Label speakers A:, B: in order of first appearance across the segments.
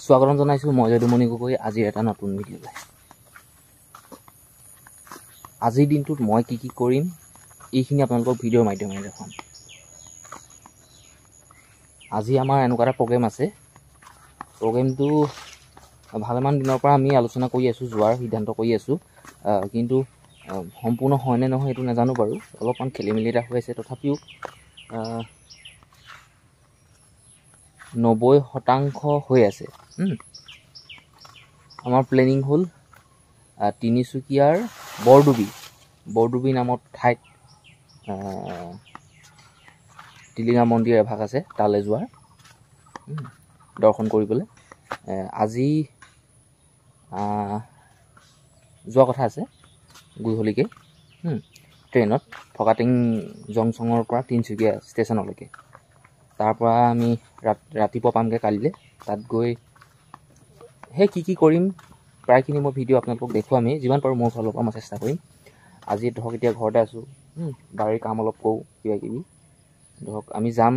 A: স্বাগতম জনাইছোঁ মই যদুমণি গগৈ আজিৰ এটা নতুন ভিডিঅ'লৈ। আজিৰ দিনটোত মই কি কৰিম এইখিনি আপোনালোকক ভিডিঅ'ৰ মাধ্যমেৰে দেখাম। আজি আমাৰ এনেকুৱা এটা প্ৰগ্ৰেম আছে। প্ৰগ্ৰেমটো ভালেমান দিনৰ পৰা আমি আলোচনা কৰি আছোঁ, যোৱাৰ সিদ্ধান্ত কৰি আছোঁ, কিন্তু সম্পূৰ্ণ হয়নে নহয় এইটো নাজানো বাৰু। অলপমান খেলি মেলি এটা হৈ আছে, তথাপিও 90% হৈ আছে। আমাৰ প্লেনিং হ'ল তিনিচুকীয়াৰ বৰডুবি নামত ঠাইত টিলিঙা মন্দিৰ এভাগ আছে, তালৈ যোৱাৰ দৰ্শন কৰিবলৈ আজি যোৱা কথা আছে গধূলিকৈ ট্ৰেইনত ফকাটিং জংচনৰ পৰা তিনিচুকীয়া ষ্টেচনলৈকে। তাৰ পৰা আমি ৰাতিপুৱা পামগৈ কালিলৈ। তাত গৈ সেই কি কৰিম প্ৰায়খিনি মই ভিডিঅ' আপোনালোকক দেখুৱামেই, যিমান পাৰোঁ মোৰ ফালৰ পৰা মই চেষ্টা কৰিম। আজি ধৰক এতিয়া ঘৰতে আছোঁ, বাৰীৰ কাম অলপ কৰোঁ, কিবাকিবি ধৰক আমি যাম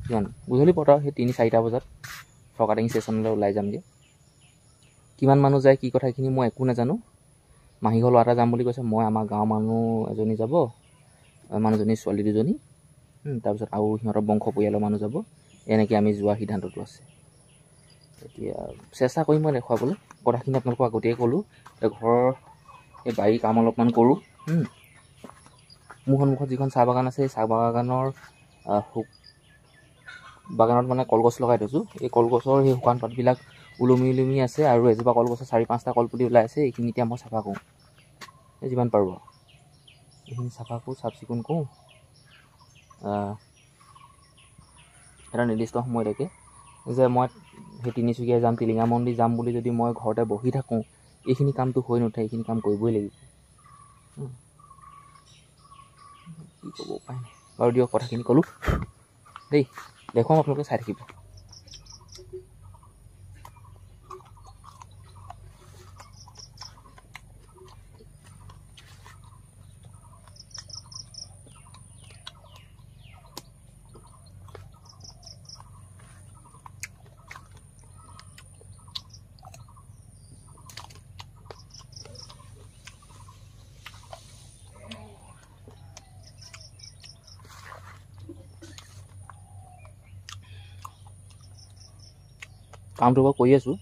A: কিমান গধূলি পতাও সেই 3-4টা বজাত ফকাটিং ষ্টেচনলৈ ওলাই যামগৈ। কিমান মানুহ যায় কি কথা এইখিনি মই একো নাজানো। মাহীঘৰ ল'ৰা এটা যাম বুলি কৈছে, মই আমাৰ গাঁৱৰ মানুহ এজনী যাব, মানুহজনী ছোৱালী দুজনী, তাৰপিছত আৰু সিহঁতৰ বংশ পৰিয়ালৰ মানুহ যাব। এনেকৈ আমি যোৱাৰ সিদ্ধান্তটো আছে। এতিয়া চেষ্টা কৰিম মই দেখুৱাবলৈ। কথাখিনি আপোনালোকক আগতীয়াকৈ ক'লোঁ। ঘৰৰ এই বাৰীৰ কাম অলপমান কৰোঁ। মোৰ সন্মুখত যিখন চাহ বাগান আছে, এই চাহ বাগানত মানে কলগছ লগাই থৈছোঁ। এই কলগছৰ সেই শুকান পাতবিলাক ওলমি আছে, আৰু এজোপা কলগছৰ 4-5টা কলপুলি ওলাই আছে। এইখিনি এতিয়া মই চাফা কৰোঁ, যিমান পাৰোঁ আৰু এইখিনি চাফা কৰোঁ, চাফ চিকুণ কৰোঁ। এটা নিৰ্দিষ্ট সময়লৈকে যে মই সেই তিনিচুকীয়া যাম, টিলিঙা মন্দিৰ যাম বুলি যদি মই ঘৰতে বহি থাকোঁ, এইখিনি কামটো হৈ নুঠে। এইখিনি কাম কৰিবই লাগিব। কি ক'ব উপায় নাই বাৰু, দিয়ক কথাখিনি ক'লোঁ দেই। দেখুৱাম, আপোনালোকে চাই থাকিব। কামটো বাৰু কৰি আছোঁ।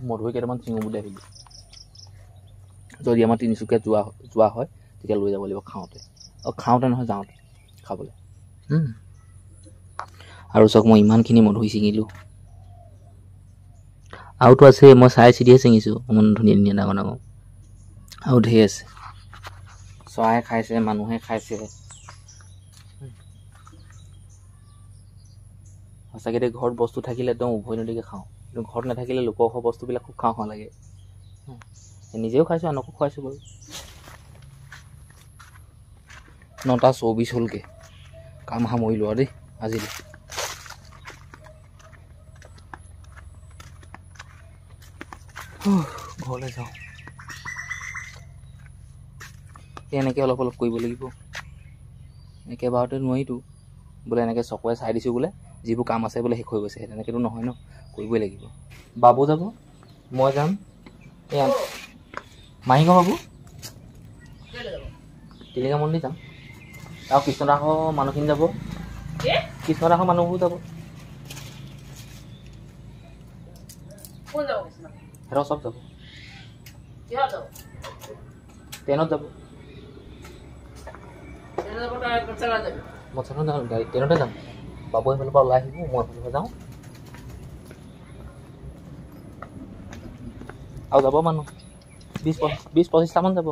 A: মধুৰি কেইটামান চিঙো বুলি আহিলোঁ। যদি আমাৰ তিনিচুকীয়াত যোৱা হয় তেতিয়া লৈ যাব লাগিব খাওঁতে নহয়, যাওঁতে খাবলৈ। আৰু চাওক, মই ইমানখিনি মধুৰি ছিঙিলোঁ। আৰুতো আছে, মই চাই চিতিহে ছিঙিছোঁ। ইমান ধুনীয়া ডাঙৰ ডাঙৰ আৰু ঢেৰ আছে। চৰাই খাইছে, মানুহে খাইছে। সঁচাকৈ দেই, ঘৰত বস্তু থাকিলে একদম উভৈনদীকৈ খাওঁ, কিন্তু ঘৰত নাথাকিলে লোকৰ ঘৰৰ বস্তুবিলাক খুব খাওঁ লাগে। নিজেও খাইছোঁ, আনকো খুৱাইছোঁ বাৰু। 9:24 হ'লগৈ। কাম সামৰিলোঁ আৰু দেই আজিলৈ। ঘৰলৈ যাওঁ। এনেকৈ অলপ কৰিব লাগিব। একেবাৰতে নোৱাৰিতো বোলে, এনেকৈ চকুৱে চাই দিছোঁ বোলে যিবোৰ কাম আছে বোলে শেষ হৈ গৈছে। তেনেকৈতো নহয় ন, কৰিবই লাগিব। বাবু যাব, মই যাম, এয়া মাহীঘৰ বাবু টিলিঙা মন্দিৰ যাম, আৰু কৃষ্ণদাসৰ মানুহখিনি যাব, কৃষ্ণদাসৰ মানুহবোৰ যাব। সিহঁতৰ চব যাব, ট্ৰেইনত যাব। মই ট্ৰেইনতে যাম। বাবু সেইফালৰ পৰা ওলাই আহিব, মই এইফালৰ পৰা যাওঁ, আৰু যাব মানুহ 20-25টামান যাব।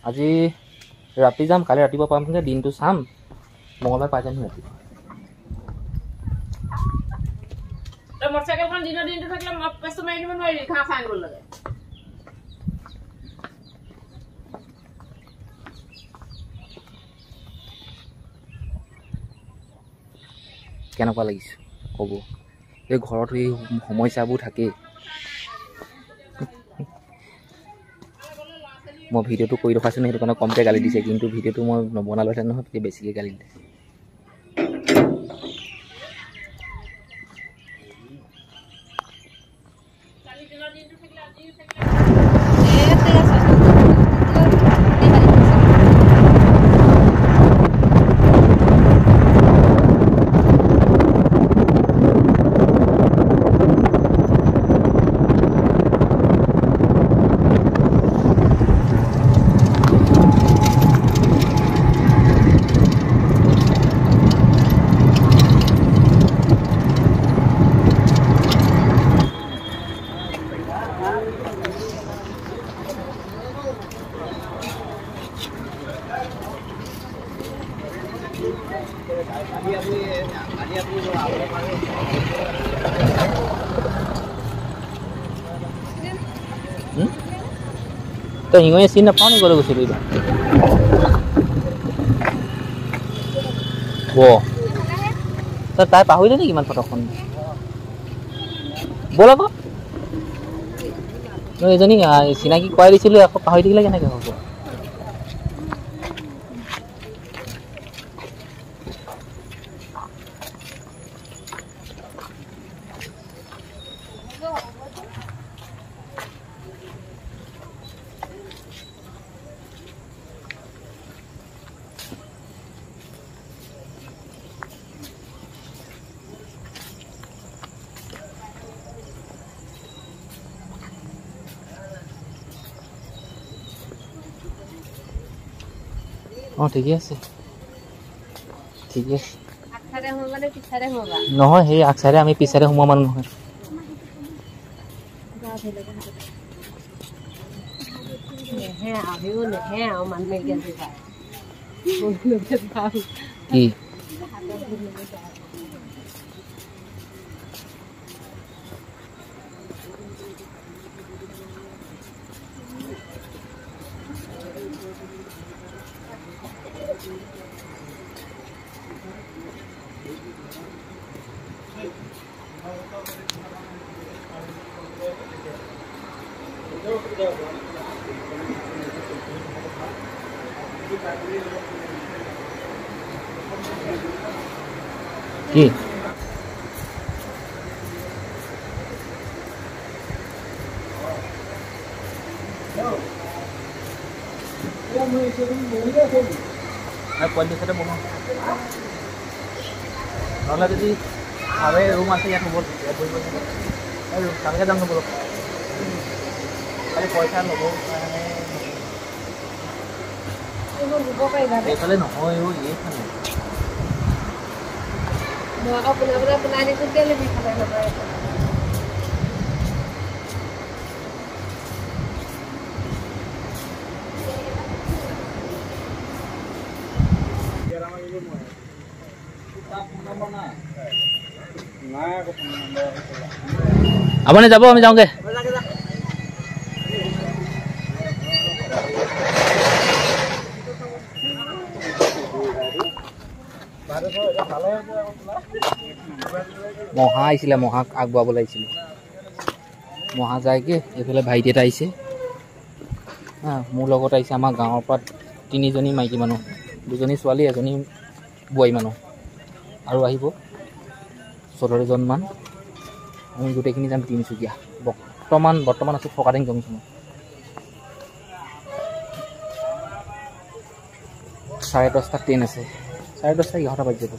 A: আজি ৰাতি যাম, কালি ৰাতিপুৱা পামগৈ। দিনটো চাম, মঙলবাৰে পাই যামহি ৰাতিপুৱা। মটৰচাইকেলখন দিনটো থাকিলে পেচটো মাৰি দিব নোৱাৰি, ঘাঁহ খাই আনিব লাগে। কেনেকুৱা লাগিছে ক'ব। এই ঘৰত এই সমস্যাবোৰ থাকেই। মই ভিডিঅ'টো কৰি ৰখাইছোঁ সেইটো কাৰণে কমকৈ গালি দিছে, কিন্তু ভিডিঅ'টো মই নবনালোহেঁতেন নহয় তেতিয়া বেছিকৈ গালি দিছে। তই শিঙৰীয়া চিনি নাপাওঁ নি গ'লে গৈছিলোঁ এইবাৰ তই তাই পাহৰিলে নেকি ইমান ফটোখন ব'ল আকৌ মই এজনী চিনাকি কৰাই দিছিলোঁ আকৌ পাহৰি থাকিলে কেনেকৈ হ'ব। অঁ ঠিকে আছে ঠিকে আছে নহয় সেই আগচাইডে আমি পিছাইডে সোমোৱা মানুহ নহয় কি কি পইচাতে বনাওঁ নহ'লে যদি আৰু ৰুম আছে ইয়াত হ'ব তালৈকে যাম নবলক খালি পইচা ল'ব এইফালে নহয় এইফালে আপুনি যাব আমি যাওঁগে মহা আহিছিলে মহাক আগবঢ়াবলৈ আহিছিলে মহা যায়গৈ এইফালে ভাইটি এটা আহিছে মোৰ লগত আহিছে আমাৰ গাঁৱৰ পৰা 3জনী মাইকী মানুহ 2জনী ছোৱালী 1জনী বোৱাৰী মানুহ আৰু আহিব 14জনমান আমি গোটেইখিনি যাম তিনিচুকীয়া বৰ্তমান আছোঁ ফকাটিং জংচনত 10:30 ট্ৰেইন আছে 10:30 11টা বাজি যাব